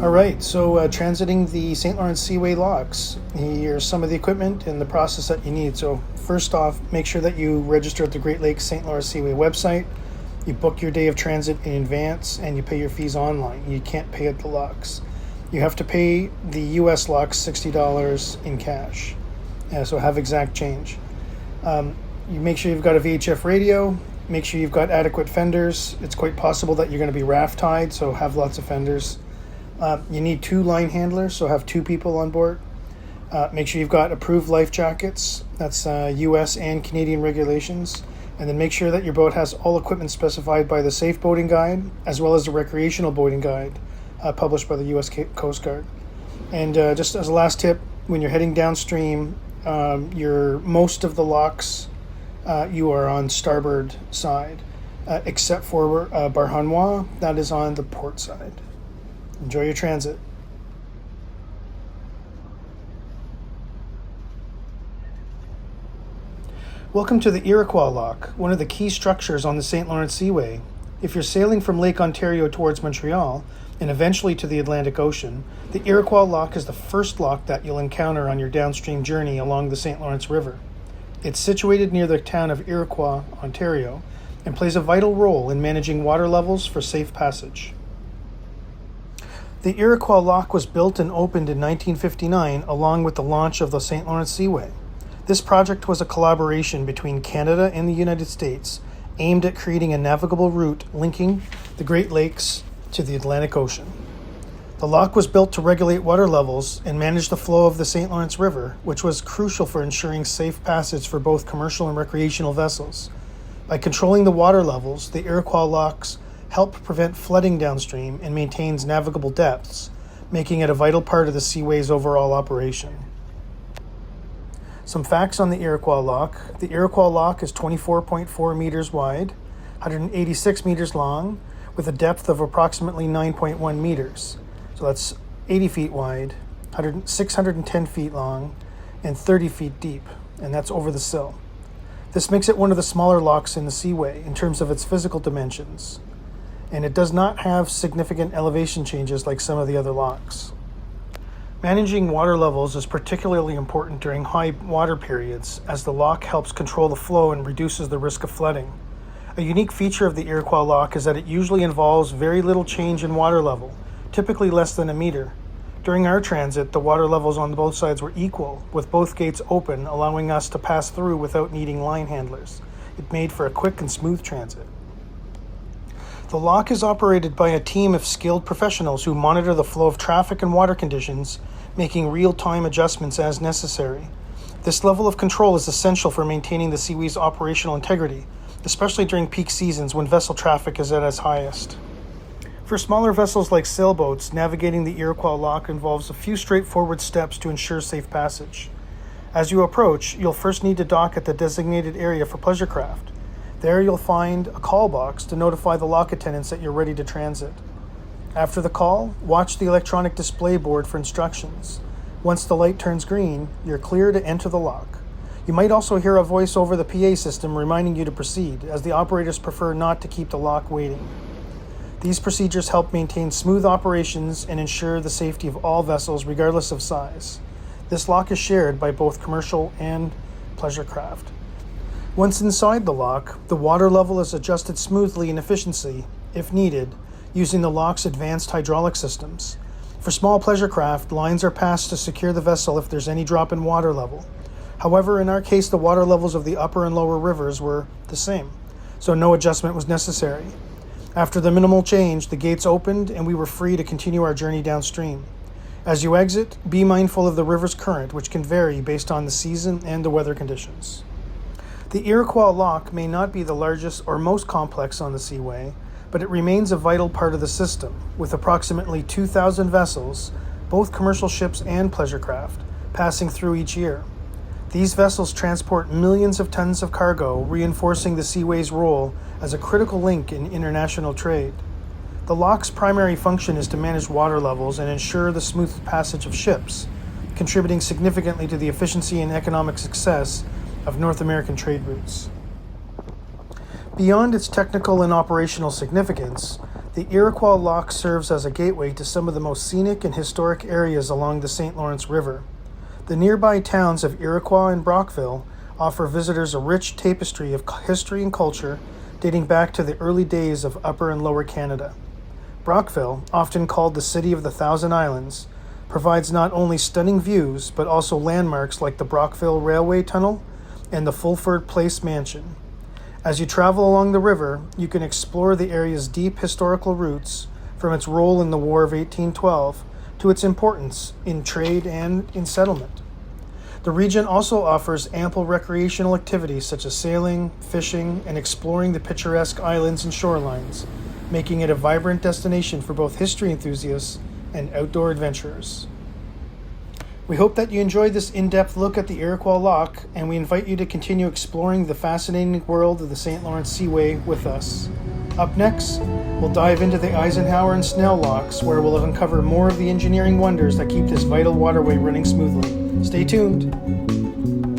All right, so transiting the St. Lawrence Seaway locks. Here's some of the equipment and the process that you need. So first off, make sure that you register at the Great Lakes St. Lawrence Seaway website. You book your day of transit in advance and you pay your fees online. You can't pay at the locks. You have to pay the US locks $60 in cash. So have exact change. You make sure you've got a VHF radio. Make sure you've got adequate fenders. It's quite possible that you're going to be raft tied, so have lots of fenders. You need 2 line handlers, so have 2 people on board. Make sure you've got approved life jackets. That's US and Canadian regulations. And then make sure that your boat has all equipment specified by the Safe Boating Guide, as well as the Recreational Boating Guide, published by the US Coast Guard. And just as a last tip, when you're heading downstream, most of the locks, you are on starboard side, except for Barhanois, that is on the port side. Enjoy your transit. Welcome to the Iroquois Lock, one of the key structures on the St. Lawrence Seaway. If you're sailing from Lake Ontario towards Montreal, and eventually to the Atlantic Ocean, the Iroquois Lock is the first lock that you'll encounter on your downstream journey along the St. Lawrence River. It's situated near the town of Iroquois, Ontario, and plays a vital role in managing water levels for safe passage. The Iroquois Lock was built and opened in 1959 along with the launch of the St. Lawrence Seaway. This project was a collaboration between Canada and the United States aimed at creating a navigable route linking the Great Lakes to the Atlantic Ocean. The lock was built to regulate water levels and manage the flow of the St. Lawrence River, which was crucial for ensuring safe passage for both commercial and recreational vessels. By controlling the water levels, the Iroquois locks help prevent flooding downstream and maintains navigable depths, making it a vital part of the Seaway's overall operation. Some facts on the Iroquois Lock. The Iroquois Lock is 24.4 meters wide, 186 meters long, with a depth of approximately 9.1 meters. So that's 80 feet wide, 610 feet long, and 30 feet deep, and that's over the sill. This makes it one of the smaller locks in the Seaway in terms of its physical dimensions, and it does not have significant elevation changes like some of the other locks. Managing water levels is particularly important during high water periods, as the lock helps control the flow and reduces the risk of flooding. A unique feature of the Iroquois Lock is that it usually involves very little change in water level, typically less than a meter. During our transit, the water levels on both sides were equal, with both gates open, allowing us to pass through without needing line handlers. It made for a quick and smooth transit. The lock is operated by a team of skilled professionals who monitor the flow of traffic and water conditions, making real-time adjustments as necessary. This level of control is essential for maintaining the Seaway's operational integrity, especially during peak seasons when vessel traffic is at its highest. For smaller vessels like sailboats, navigating the Iroquois Lock involves a few straightforward steps to ensure safe passage. As you approach, you'll first need to dock at the designated area for pleasure craft. There you'll find a call box to notify the lock attendants that you're ready to transit. After the call, watch the electronic display board for instructions. Once the light turns green, you're clear to enter the lock. You might also hear a voice over the PA system reminding you to proceed, as the operators prefer not to keep the lock waiting. These procedures help maintain smooth operations and ensure the safety of all vessels regardless of size. This lock is shared by both commercial and pleasure craft. Once inside the lock, the water level is adjusted smoothly in efficiency, if needed, using the lock's advanced hydraulic systems. For small pleasure craft, lines are passed to secure the vessel if there's any drop in water level. However, in our case, the water levels of the upper and lower rivers were the same, so no adjustment was necessary. After the minimal change, the gates opened and we were free to continue our journey downstream. As you exit, be mindful of the river's current, which can vary based on the season and the weather conditions. The Iroquois Lock may not be the largest or most complex on the Seaway, but it remains a vital part of the system, with approximately 2,000 vessels, both commercial ships and pleasure craft, passing through each year. These vessels transport millions of tons of cargo, reinforcing the Seaway's role as a critical link in international trade. The lock's primary function is to manage water levels and ensure the smooth passage of ships, contributing significantly to the efficiency and economic success of North American trade routes. Beyond its technical and operational significance, the The Iroquois Lock serves as a gateway to some of the most scenic and historic areas along the St. Lawrence River. The nearby towns of Iroquois and Brockville offer visitors a rich tapestry of history and culture dating back to the early days of Upper and Lower Canada. Brockville, often called the City of the Thousand Islands, provides not only stunning views but also landmarks like the Brockville Railway Tunnel and the Fulford Place Mansion. As you travel along the river, you can explore the area's deep historical roots, from its role in the War of 1812 to its importance in trade and in settlement. The region also offers ample recreational activities such as sailing, fishing, and exploring the picturesque islands and shorelines, making it a vibrant destination for both history enthusiasts and outdoor adventurers. We hope that you enjoyed this in-depth look at the Iroquois Lock, and we invite you to continue exploring the fascinating world of the St. Lawrence Seaway with us. Up next, we'll dive into the Eisenhower and Snell locks, where we'll uncover more of the engineering wonders that keep this vital waterway running smoothly. Stay tuned!